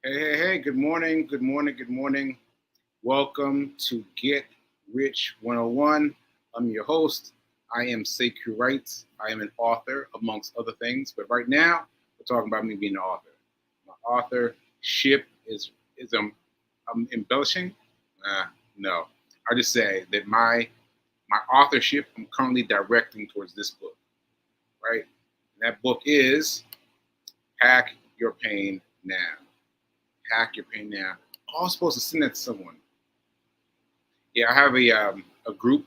Hey, good morning, good morning, good morning. Welcome to Get Rich 101. I'm your host. I am Sekou Wright. I am an author, amongst other things, but right now we're talking about me being an author. My authorship I'm embellishing? No. I just say that my authorship, I'm currently directing towards this book, right? And that book is Pack Your Pain Now. Hack your pain now. I was supposed to send that to someone. Yeah, I have a group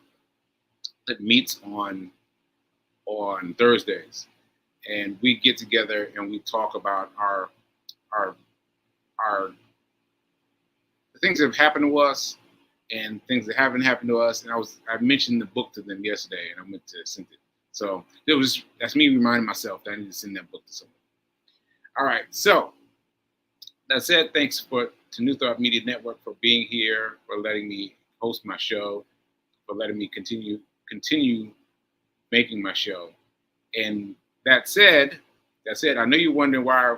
that meets on Thursdays, and we get together and we talk about our our the things that have happened to us and things that haven't happened to us. And I mentioned the book to them yesterday, and I meant to send it. So that's me reminding myself that I need to send that book to someone. All right, so that said, thanks to New Thought Media Network for being here, for letting me host my show, for letting me continue making my show. And that said, I know you're wondering why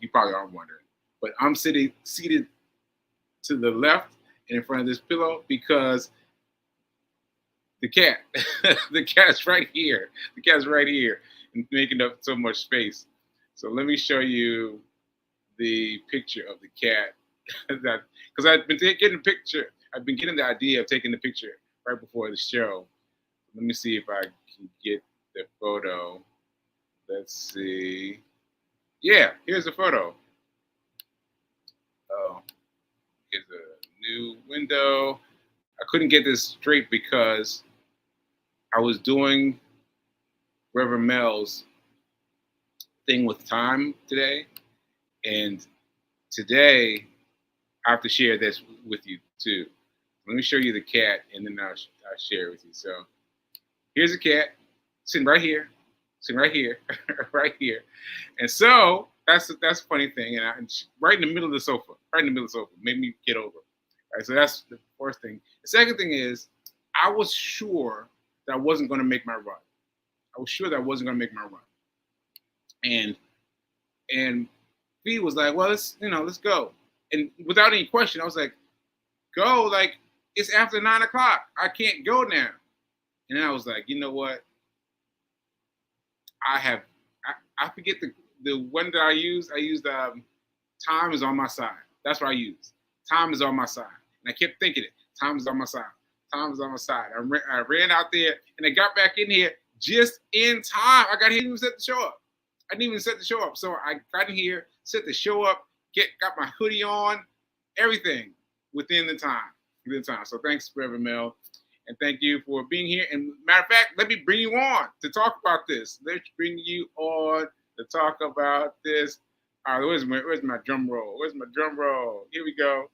you probably are wondering, but I'm seated to the left and in front of this pillow because the cat, the cat's right here. The cat's right here and making up so much space. So let me show you the picture of the cat that because I've been getting a picture. I've been getting the idea of taking the picture right before the show. Let me see if I can get the photo. Let's see. Yeah, here's the photo. Oh, here's a new window. I couldn't get this straight because I was doing Reverend Mel's thing with time today, and today I have to share this with you too. Let me show you the cat, and then I'll share it with you. So here's a cat sitting right here, right here. And so that's a funny thing. And right in the middle of the sofa, made me get over. All right, so that's the first thing. The second thing is, I was sure that I wasn't going to make my run. And Fee was like, "Well, let's go." And without any question, I was like, "Go!" Like it's after 9 o'clock. I can't go now. And then I was like, you know what? I forget the one that I used. I used time is on my side. That's what I used. Time is on my side. And I kept thinking it. Time is on my side. Time is on my side. I ran out there and I got back in here just in time. I got here and set the show up. I didn't even set the show up. So I got in here, set the show up, got my hoodie on, everything within the time. So thanks, Reverend Mel. And thank you for being here. And matter of fact, let me bring you on to talk about this. Let's bring you on to talk about this. All right, where's my drum roll? Where's my drum roll? Here we go.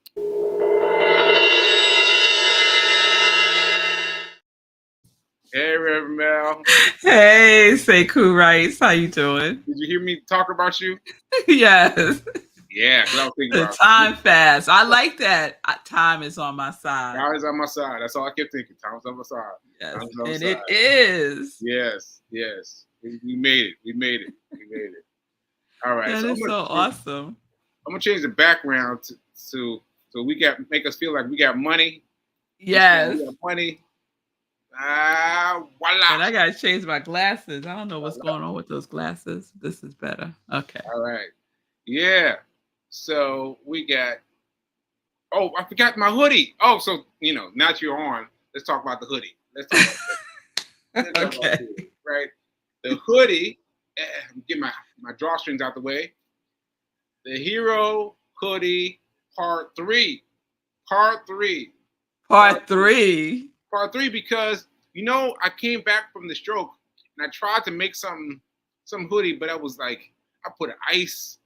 Hey, Reverend Mel. Hey, Sekou Rice. How you doing? Did you hear me talk about you? Yes. Yeah, because I was thinking The about time fast. I like that. Time is on my side. time is on my side. That's all I kept thinking. Time is on my side. Yes. Time is on my And side. it is. Yes. We made it. All right. That is so awesome. I'm gonna change the background to so we make us feel like we got money. Yes. We got money. And Voila. I gotta change my glasses. I don't know what's going on with those glasses. This is better. Okay. All right. Yeah. So we got. Oh, I forgot my hoodie. Oh, so now that you're on, let's talk about the hoodie. Let's talk about that. Okay. About hoodie, right. The hoodie. Get my drawstrings out the way. The Hero Hoodie Part 3. Part 3 because I came back from the stroke and I tried to make some hoodie, but I was like, I put ice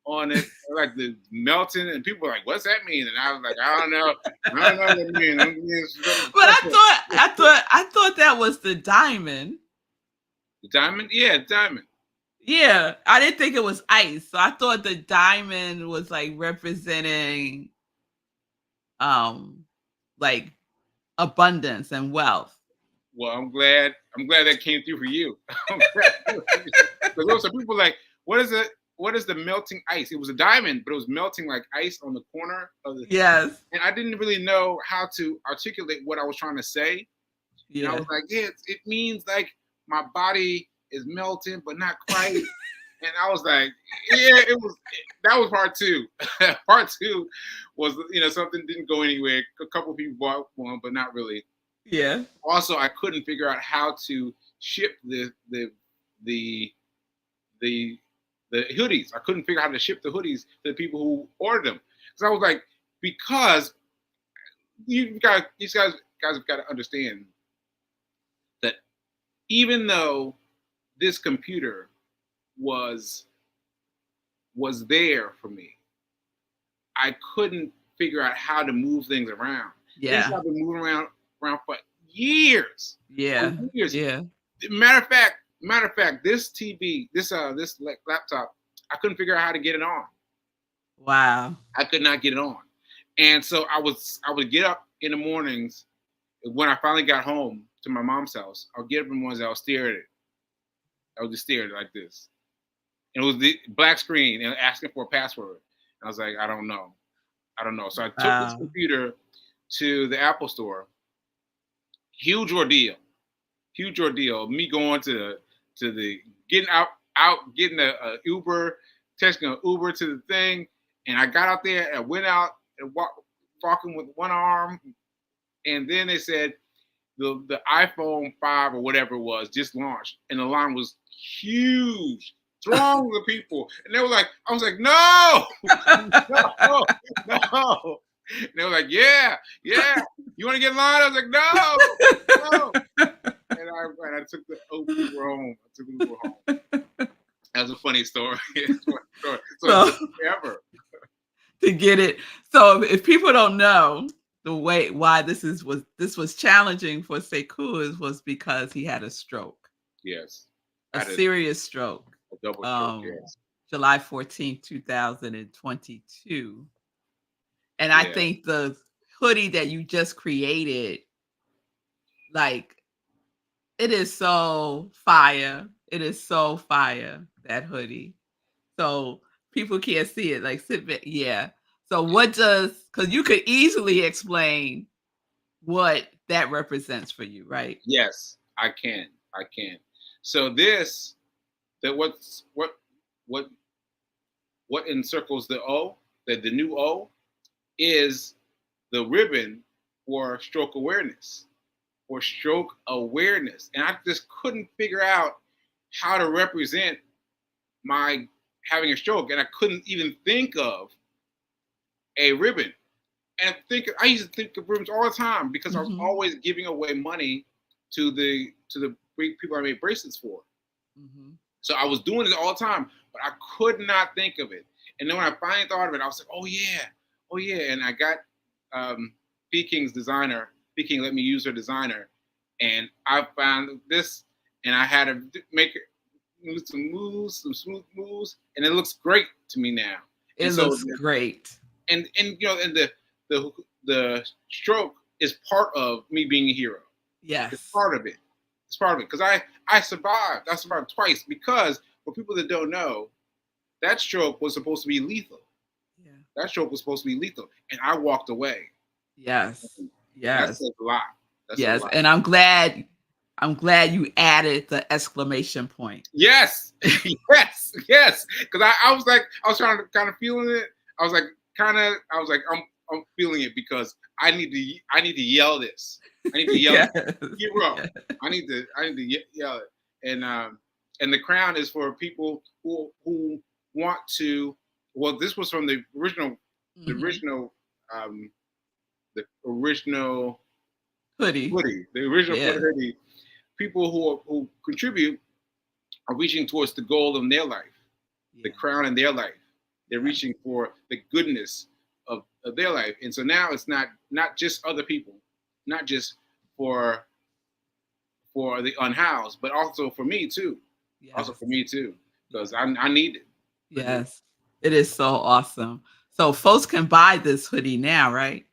on it, like the melting, and people were like, "What's that mean?" And I was like, "I don't know what it means." But I thought that was the diamond. The diamond, yeah, diamond. Yeah, I didn't think it was ice. So I thought the diamond was like representing like abundance and wealth. Well, I'm glad that came through for you. Because also people like, what is it? what is the melting ice? It was a diamond, but it was melting like ice on the corner of the. Yes. And I didn't really know how to articulate what I was trying to say. And I Yeah. was like, yeah, it means like my body is melting, but not quite. And I was like, yeah, that was part two. Part two was, something didn't go anywhere. A couple of people bought one, but not really. Yeah. Also, I couldn't figure out how to ship the the hoodies. I couldn't figure out how to ship the hoodies to the people who ordered them. So I was like, because these guys have got to understand that even though this computer was there for me, I couldn't figure out how to move things around. Yeah. Things have been moving around for years. Yeah. For years. Yeah. Matter of fact, this TV, this laptop, I couldn't figure out how to get it on. Wow. I could not get it on. And so I would get up in the mornings when I finally got home to my mom's house. I would get up in the mornings, I would stare at it. I would just stare at it like this. And it was the black screen and asking for a password. And I was like, I don't know. So I took this computer to the Apple store. Huge ordeal. Me going to the getting out, getting a Uber, texting an Uber to the thing. And I got out there and went out and walking with one arm. And then they said the iPhone 5 or whatever it was just launched. And the line was huge. Throngs of people. And they were like, I was like, no. No. And they were like, yeah. You want to get in line? I was like, no. And I took the Uber home. That was a funny story. So ever. To get it. So if people don't know the way why this was challenging for Sekou was because he had a stroke. Yes. A serious stroke. A double stroke, yes. July 14th, 2022. And I think the hoodie that you just created, like, it is so fire. It is so fire, that hoodie. So people can't see it. Like, sit back. Yeah. So because you could easily explain what that represents for you, right? Yes, I can. So what encircles the O, the new O, is the ribbon for stroke awareness. And I just couldn't figure out how to represent my having a stroke, and I couldn't even think of a ribbon. And I used to think of ribbons all the time because I was always giving away money to the people I made bracelets for. Mm-hmm. So I was doing it all the time, but I could not think of it. And then when I finally thought of it, I was like, oh yeah. And I got P King's designer. P King let me use her designer, and I found this, and I had to make it some smooth moves, and it looks great to me now. It looks great. And the stroke is part of me being a hero. Yes. It's part of it. Because I survived. I survived twice because for people that don't know, that stroke was supposed to be lethal. Yeah. That stroke was supposed to be lethal. And I walked away. Yes. That says a lot. Yes. And I'm glad you added the exclamation point. Yes. Yes. Because I was trying to kind of feeling it. I'm feeling it because I need to yell this. I need to yell it. Hero. I need to yell it. And the crown is for people who want to. Well, this was from the original hoodie. The original hoodie. People who contribute are reaching towards the goal in their life, the crown in their life. They're reaching for the goodness of their life. And so now it's not just other people, not just for the unhoused, but also for me too. Yes. Also for me too, because I need it. Yes, it is so awesome. So folks can buy this hoodie now, right?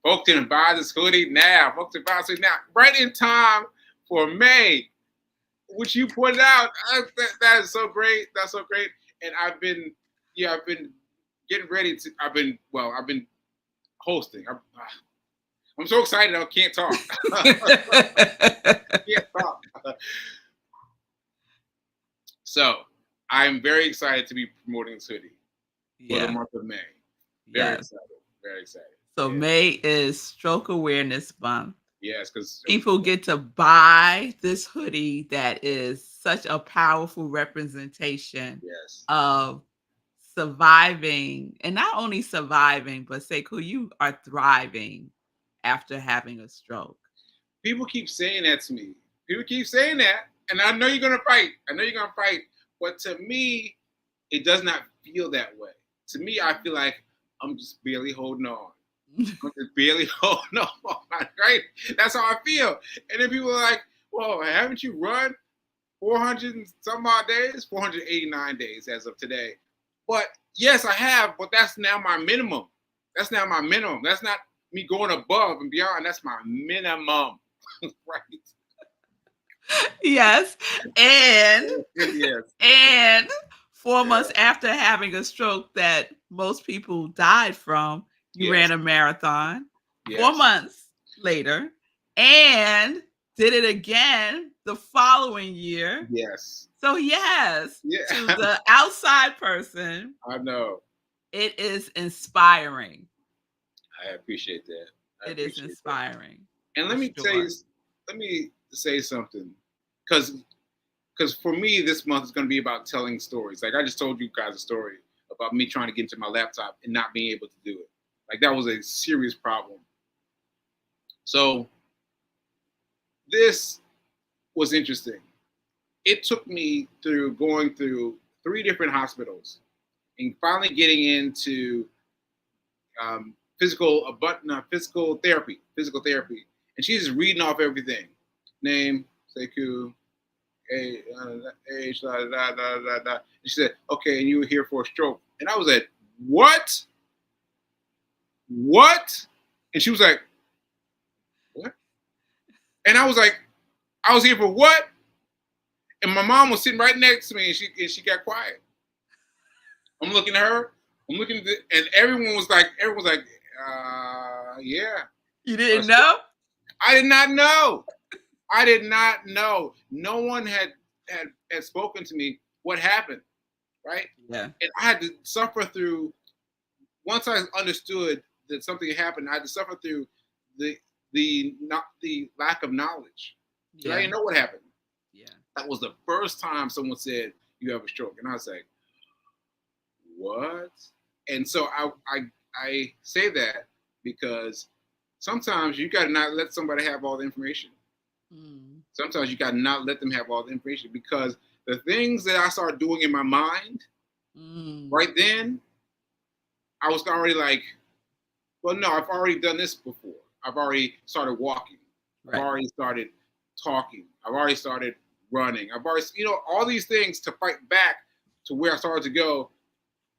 Folks can buy this hoodie now. Right in time for May, which you pointed out. That is so great. That's so great. and I've been getting ready to. I've been hosting. I'm so excited I can't talk. Can't talk. So I'm very excited to be promoting this hoodie for the Yeah. month of May. Very Yes. excited. Very excited. So Yeah. May is Stroke Awareness Month. Yes, because People get to buy this hoodie that is such a powerful representation yes, of surviving, and not only surviving, but Sekou, you are thriving after having a stroke. people keep saying that to me. People keep saying that, and I know you're gonna fight. I know you're gonna fight. But to me, it does not feel that way. To me, I feel like I'm just barely holding on. I'm just barely holding on. Right? That's how I feel. And then people are like, "Well, haven't you run 400 and some odd days? 489 days as of today." But yes, I have. But that's now my minimum. That's now my minimum. That's not me going above and beyond. That's my minimum. Right? Yes, and Yes. and 4 Yeah. months after having a stroke that most people died from, you Yes. ran a marathon. 4 Yes. months later, and did it again the following year. Yes. So, yes, to Yeah. the outside person, I know. it is inspiring. I appreciate that. I It is appreciate that. inspiring And for sure. let me say something, because for me this month is going to be about telling stories. Like I just told you guys a story about me trying to get into my laptop and not being able to do it. Like that was a serious problem. So this was interesting. It took me through going through 3 different hospitals and finally getting into physical therapy, and she's just reading off everything, name, Sekou, age, da da da da da. And she said, "Okay, and you were here for a stroke," and I was like, "What? What?" And she was like, "What?" And I was like, "I was here for what?" And my mom was sitting right next to me, and she got quiet. I'm looking at her. I'm looking at and everyone was like, yeah. You didn't know? I did not know. I did not know. No one had spoken to me what happened, right? Yeah. And I had to suffer through. Once I understood that something had happened, I had to suffer through the not the lack of knowledge because I Yeah. didn't know what happened. Yeah. That was the first time someone said you have a stroke, and I was like, what? And so I say that because sometimes you got to not let somebody have all the information. Mm. Sometimes you got to not let them have all the information because the things that I started doing in my mind Mm. right then, I was already like, well, no, I've already done this before. I've already started walking. I've Right. already started talking. I've already started running. I've already, all these things to fight back to where I started to go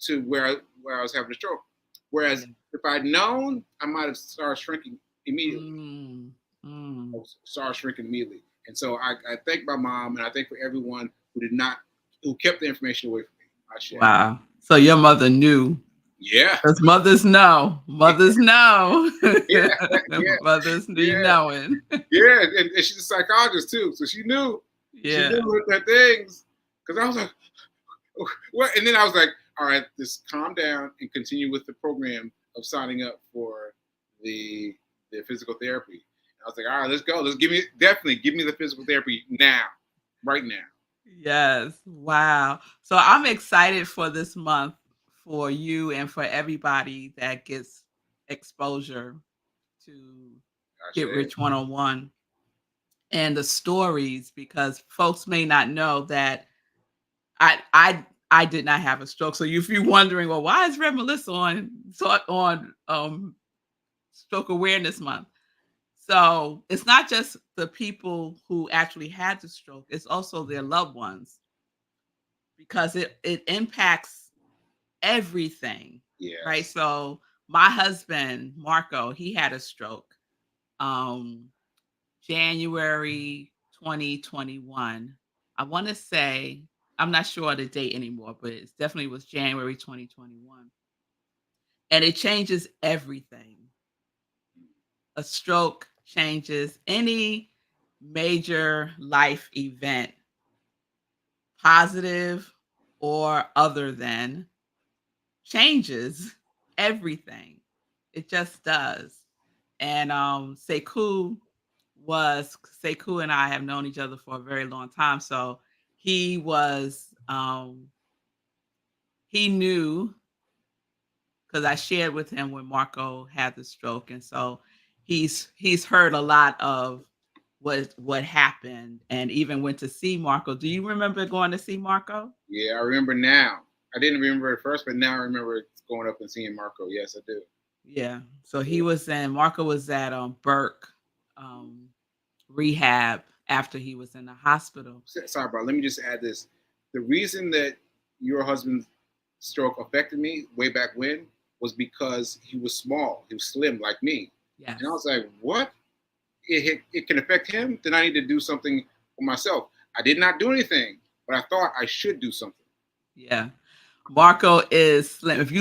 to where I was having a stroke. Whereas Yeah. if I'd known, I might have started shrinking immediately. Mm. Mm. Started shrinking immediately. And so I thank my mom and I thank for everyone who kept the information away from me. I share. Wow. So your mother knew. Yeah. Because mothers know. Mothers know. Yeah. Yeah. Mothers be Yeah. knowing. Yeah. And she's a psychologist too. So she knew Yeah. her things. Because I was like, what? And then I was like, all right, just calm down and continue with the program of signing up for the physical therapy. I was like, all right, let's go. Let's give me the physical therapy now, right now. Yes. Wow. So I'm excited for this month for you and for everybody that gets exposure to I Get said, Rich 101 and the stories, because folks may not know that I did not have a stroke. So if you're wondering, well, why is Red Melissa on Stroke Awareness Month? So it's not just the people who actually had the stroke; it's also their loved ones, because it impacts everything, right? yes, So my husband Marco, he had a stroke, um, January 2021. I want to say. I'm not sure of the date anymore, but it definitely was January 2021. And it changes everything. A stroke changes any major life event, positive or other than, changes everything. It just does. And Sekou and I have known each other for a very long time. So he was he knew because I shared with him when Marco had the stroke, and so he's heard a lot of what happened, and even went to see Marco. Do you remember going to see Marco? Yeah, I remember now. I didn't remember at first, but now I remember going up and seeing Marco. Yes, I do. Yeah. So he Yeah. was in Marco was at Burke um, rehab after he was in the hospital. Sorry, bro. Let me just add this. The reason that your husband's stroke affected me way back when was because he was small. He was slim like me. And I Yes. was like, what? It can affect him? Then I need to do something for myself. I did not do anything, but I thought I should do something. Yeah. Marco is slim. If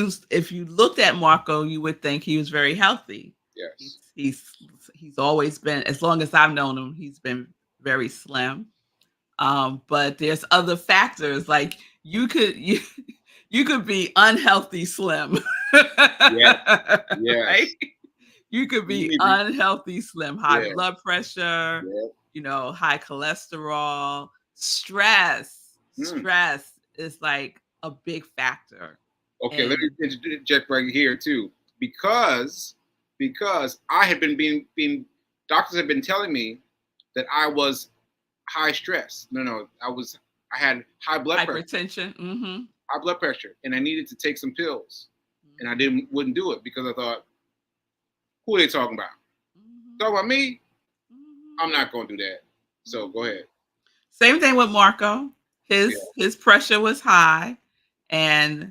you looked at Marco, you would think he was very healthy. Yes. He's always been, as long as I've known him, he's been very slim. But there's other factors like you could be unhealthy slim. Yes. Right? Yes. You could You be need to, unhealthy slim, high yeah. blood pressure, Yeah. high cholesterol, stress. Hmm. Stress is like a big factor. Okay, let me And interject right here too, because I had been being doctors have been telling me that I was high stress. No, I had hypertension. Mhm. high blood pressure, and I needed to take some pills, and I Mhm. wouldn't do it because I thought, who are they talking about? Mhm. Talking about me? Mhm. I'm not going to do that. So go Mhm. ahead. Same thing with Marco. Yeah. His pressure was high, and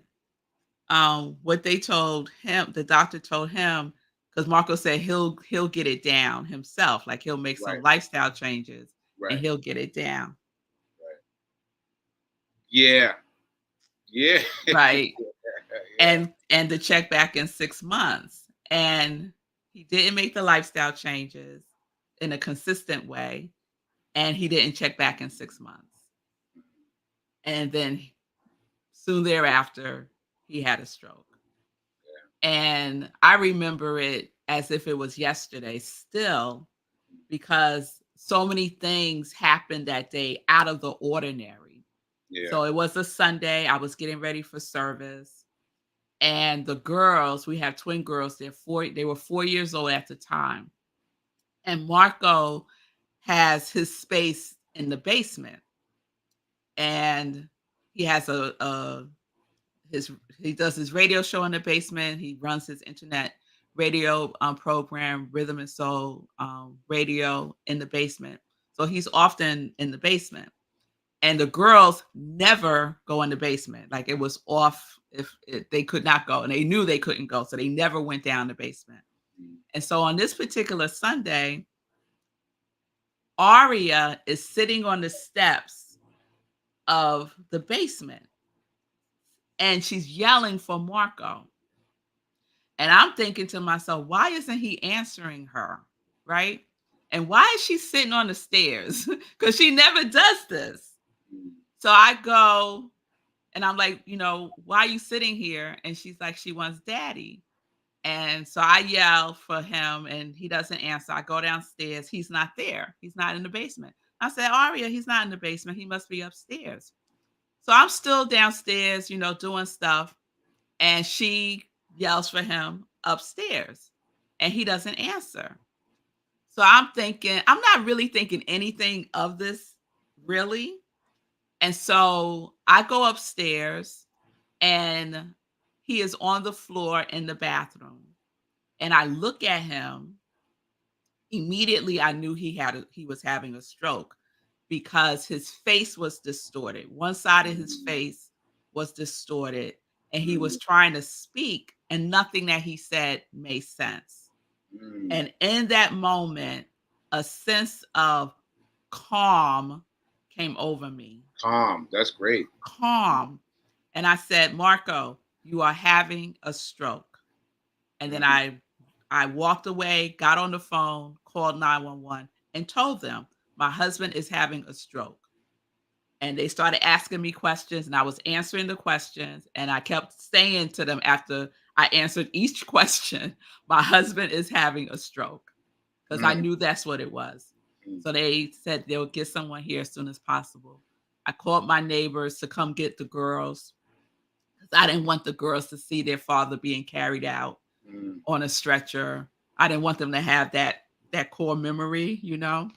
what they told him, the doctor told him, because Marco said he'll get it down himself, like he'll make some Right. lifestyle changes and Right. he'll get it down. Right. Yeah. Yeah. Right. Yeah. And to check back in 6 months. And he didn't make the lifestyle changes in a consistent way. And he didn't check back in 6 months. And then soon thereafter, he had a stroke. And I remember it as if it was yesterday still, because so many things happened that day out of the ordinary. Yeah. So it was a Sunday. I was getting ready for service. And the girls, we have twin girls, they were 4 years old at the time. And Marco has his space in the basement. And he has his he does his radio show in the basement. He runs his internet radio program, Rhythm and Soul radio in the basement. So he's often in the basement. And the girls never go in the basement. Like it was off if they could not go, and they knew they couldn't go, so they never went down the basement. And so on this particular Sunday, Aria is sitting on the steps of the basement, and she's yelling for Marco. And I'm thinking to myself, why isn't he answering her? Right? And why is she sitting on the stairs? Because she never does this. So I go and I'm like, why are you sitting here? And she's like, she wants daddy. And so I yell for him and he doesn't answer. I go downstairs. He's not there. He's not in the basement. I said, Aria, he's not in the basement. He must be upstairs. So I'm still downstairs, doing stuff. And she yells for him upstairs and he doesn't answer. So I'm thinking, I'm not really thinking anything of this, really. And so I go upstairs and he is on the floor in the bathroom. And I look at him. Immediately I knew he was having a stroke because his face was distorted. One side of his face was distorted and he was trying to speak and nothing that he said made sense. And in that moment, a sense of calm came over me. Calm. That's great. Calm. And I said, Marco, you are having a stroke. And then Mhm. I walked away, got on the phone, called 911 and told them my husband is having a stroke. And they started asking me questions and I was answering the questions and I kept saying to them after I answered each question, my husband is having a stroke because I Mm, knew that's what it was. mm, So they said they'll get someone here as soon as possible. I called my neighbors to come get the girls because I didn't want the girls to see their father being carried out mm. on a stretcher. I didn't want them to have that core memory, you know?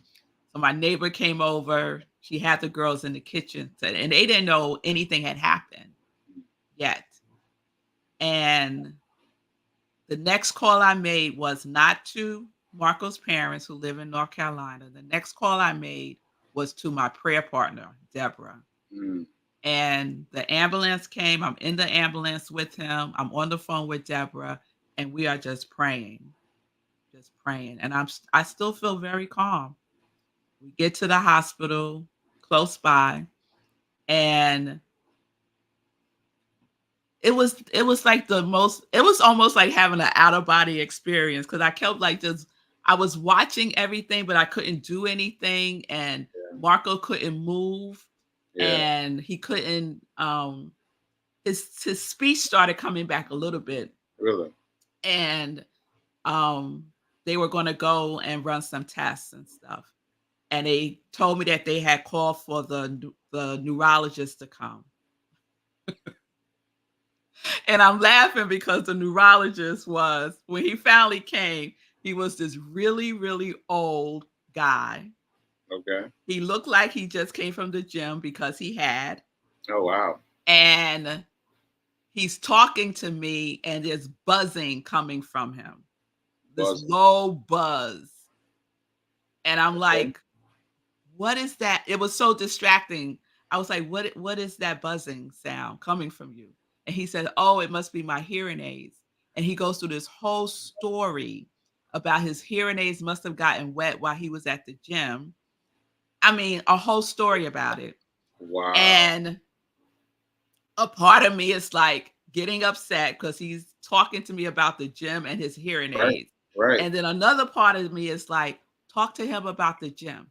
So my neighbor came over. She had the girls in the kitchen, and they didn't know anything had happened yet. And the next call I made was not to Marco's parents who live in North Carolina. The next call I made was to my prayer partner, Deborah. Mm. And the ambulance came. I'm in the ambulance with him. I'm on the phone with Deborah, and we are just praying, just praying. And I still feel very calm. We get to the hospital close by, and it was like it was almost like having an out of body experience because I kept like just I was watching everything, but I couldn't do anything, and Yeah. Marco couldn't move, Yeah. and he couldn't his speech started coming back a little bit, Really. and um they were going to go and run some tests and stuff, and they told me that they had called for the neurologist to come. And I'm laughing because the neurologist was when he finally came, he was this really, really old guy. Okay. He looked like he just came from the gym because he had. Oh wow. And he's talking to me and there's buzzing coming from him. This Buzzing. low buzz. And I'm Okay. like, what is that? It was so distracting. I was like, what is that buzzing sound coming from you? And he said, oh, it must be my hearing aids. And he goes through this whole story about his hearing aids must have gotten wet while he was at the gym. I mean, a whole story about it. Wow. And a part of me is like getting upset because he's talking to me about the gym and his hearing Right. aids. Right. And then another part of me is like, talk to him about the gym.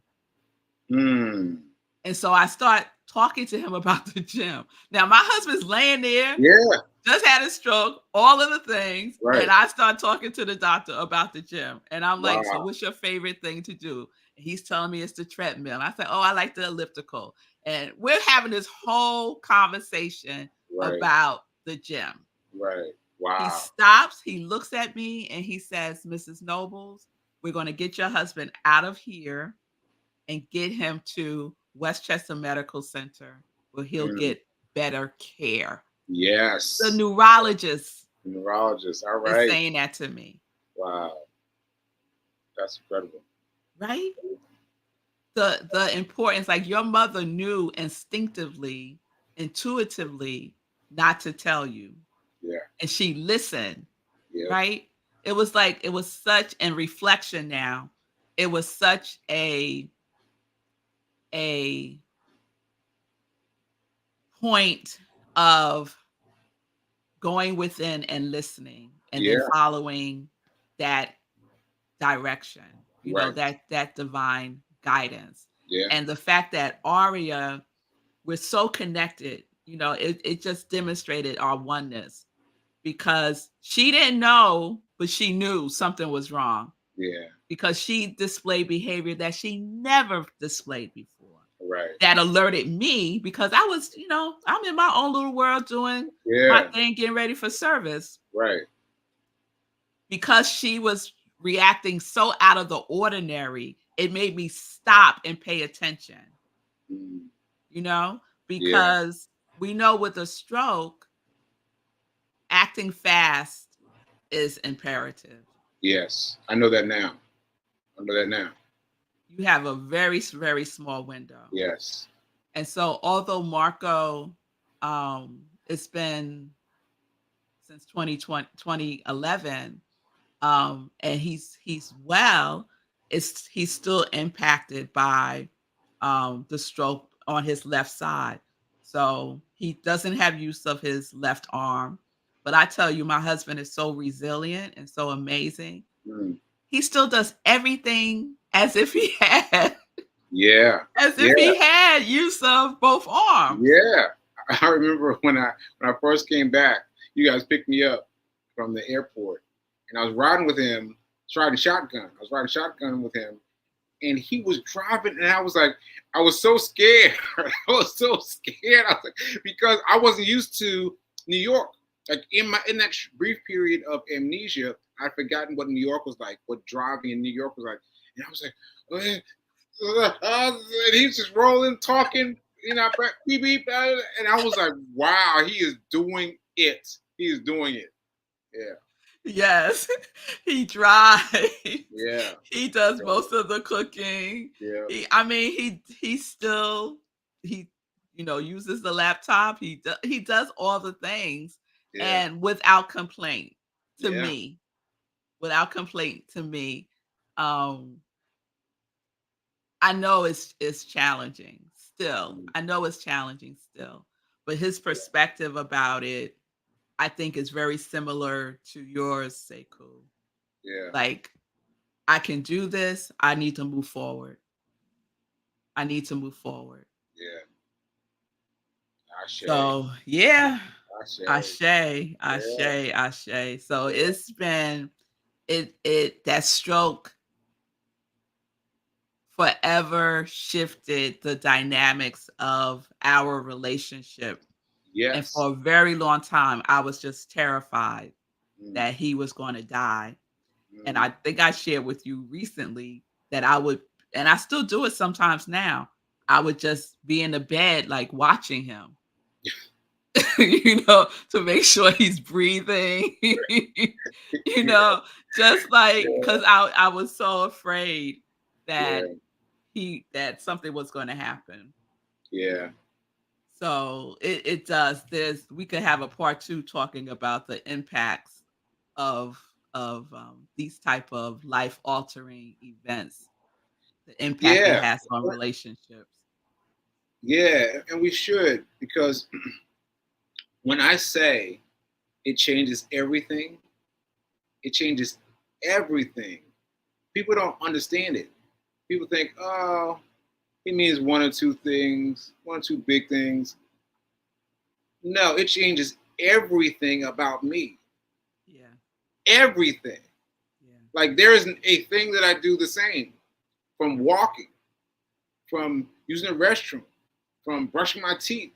Hmm. And so I start talking to him about the gym. Now my husband's laying there, Yeah. just had a stroke, all of the things, and Right. I start talking to the doctor about the gym. And I'm like, "So Wow. what's your favorite thing to do?" And he's telling me it's the treadmill. I said, "Oh, I like the elliptical." And we're having this whole conversation Right. about the gym. Right. He Wow. stops, he looks at me, and he says, "Mrs. Nobles, we're going to get your husband out of here and get him to Westchester Medical Center where he'll Mm. get better care." The Yes. neurologist Neurologist. All is right. saying that to me, Wow. That's incredible. right? The importance, like your mother knew instinctively, intuitively not to tell you, Yeah. and she listened, Yep. right? It was like it was such in reflection now. It was such a point of going within and listening and then Yeah. following that direction, Right. that divine guidance. Yeah. And the fact that Aria, we're so connected, it just demonstrated our oneness because she didn't know, but she knew something was wrong Yeah. because she displayed behavior that she never displayed before. Right. That alerted me because I was, I'm in my own little world doing my Yeah. thing, getting ready for service. Right. Because she was reacting so out of the ordinary, it made me stop and pay attention, Mm. you know, Yeah. because we know with a stroke, acting fast is imperative. Yes. I know that now. I know that now. You have a very, very small window. Yes. And so, although Marco, it's been since 2011, and he's well, he's still impacted by the stroke on his left side. So he doesn't have use of his left arm. But I tell you, my husband is so resilient and so amazing. Mm. He still does everything as if he had Yeah. as if Yeah. he had use of both arms. Yeah. I remember when I first came back, you guys picked me up from the airport, and I was riding with him, riding shotgun. I was riding shotgun with him, and he was driving, and I was like, I was so scared. I was so scared. I was like, because I wasn't used to New York. Like in that brief period of amnesia, I'd forgotten what New York was like, what driving in New York was like, and I was like, and he's just rolling, talking, beep beep, and I was like, wow, he is doing it. He is doing it. Yeah. Yes, he drives. Yeah. He does Yeah. most of the cooking. Yeah. I mean, he still he uses the laptop. He does all the things Yeah. and without complaint to Yeah. me. Without complaint to me. Um I know it's challenging still. Mm. I know it's challenging still. But his perspective about it, I think, is very similar to yours, Sekou. Yeah. Like, I can do this. I need to move forward. I need to move forward. Yeah. Ashe. So yeah, Ashe. ashe, ashe, Yeah. ashe. So Yeah. it's been that stroke forever shifted the dynamics of our relationship. And Yes. for a very long time, I was just terrified Mm. that he was going to die. And Mm. I think I shared with you recently that I would, and I still do it sometimes now. I would just be in the bed, like watching him, to make sure he's breathing, Yeah. just like Yeah. because I was so afraid that Yeah. that something was going to happen. Yeah. So it does. We could have a part two talking about the impacts of these type of life altering events, the impact it Yeah. has on relationships. Yeah. And we should, because when I say it changes everything, it changes everything. People don't understand it. People think, oh, it means one or two things, one or two big things. No, it changes everything about me. Yeah, Everything. yeah, Like there isn't a thing that I do the same. From walking, from using the restroom, from brushing my teeth,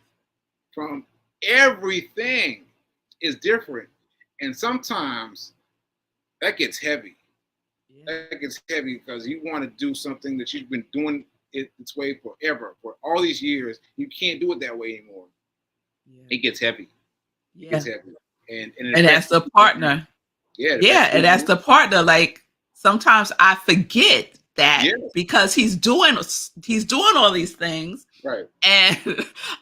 from everything is different. And sometimes that gets heavy. yeah, That gets heavy because you want to do something that you've been doing its way forever, for all these years. You can't do it that way anymore. yeah, It gets heavy. It yeah. gets heavy. And it And as affects the you. partner, Yeah, it yeah, affects and as you. the partner, like sometimes I forget that Yes, because he's doing all these things. right, And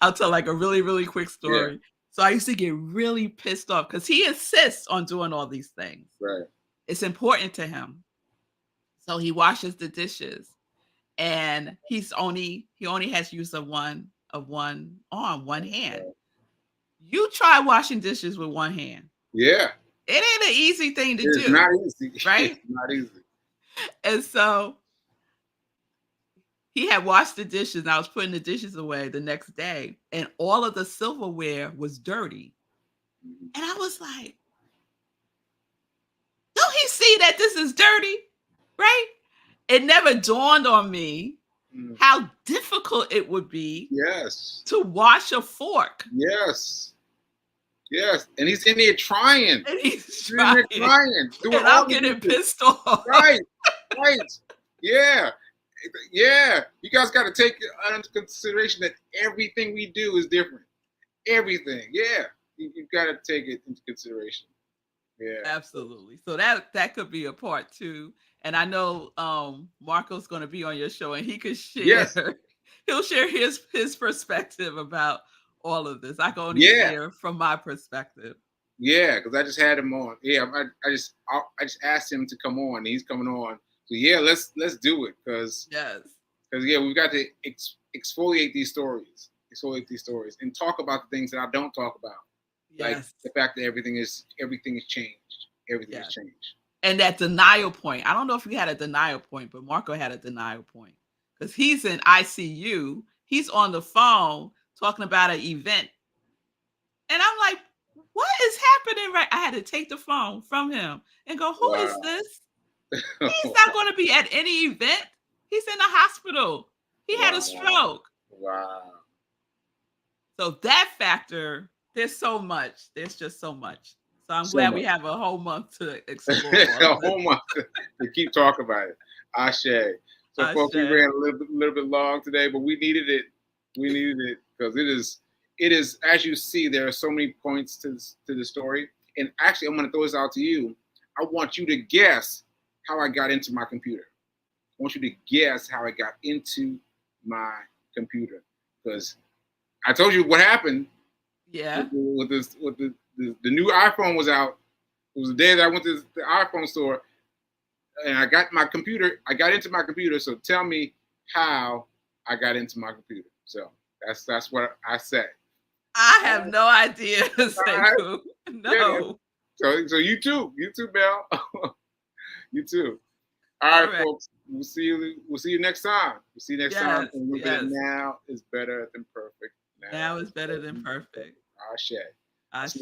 I'll tell like a really, really quick yeah, story. So I used to get really pissed off because he insists on doing all these things. right, It's important to him. So he washes the dishes and he only has use of one arm, one hand. right. You try washing dishes with one hand. Yeah. It ain't an easy thing to It's not do, easy. It's right? not easy. And so he had washed the dishes and I was putting the dishes away the next day and all of the silverware was dirty. Mhm. And I was like, don't he see that this is dirty? Right? It never dawned on me Mm. how difficult it would be Yes, to wash a fork. yes, yes. And he's in there trying. And he's He's in trying. there trying, doing And all I'm the getting dishes. pissed off. Right, right. Yeah, yeah. You guys got to take into consideration that everything we do is different. Everything. Yeah, you've got to take it into consideration. Yeah. Absolutely. So that could be a part two. And I know Marco's going to be on your show and he could share Yes. he'll share his perspective about all of this. I can only Yeah. share from my perspective. Yeah. Because I just had him on. Yeah. I just asked him to come on. He's coming on. So yeah, let's do it because Yes. yeah, we've got to exfoliate these stories, and talk about the things that I don't talk about, like Yes. the fact that everything is changed. Everything has Yes. changed. And that denial point. I don't know if you had a denial point, but Marco had a denial point because he's in ICU. He's on the phone talking about an event. And I'm like, what is happening? Right. I had to take the phone from him and go, who is Wow. this? He's not going to be at any event. He's in the hospital. He had a stroke. Wow. So that factor, there's so much. There's just so much. So I'm glad we have a whole month to explore. A whole month to keep talking about it. Ashe. So, folks, we ran a little bit long today, but we needed it. We needed it because it is, as you see, there are so many points to the story. And actually, I'm going to throw this out to you. I want you to guess how I got into my computer. I want you to guess how I got into my computer, because I told you what happened. Yeah. With the new iPhone was out. It was the day that I went to the iPhone store, and I got my computer. I got into my computer. So tell me how I got into my computer. So that's what I said. I have no idea, Sekou. No. Yeah. So you too, Belle. You too. All right, folks. We'll see you next time. We'll see you next time. And remember that now is better than perfect. Now is better than perfect. Ashe. Ashe.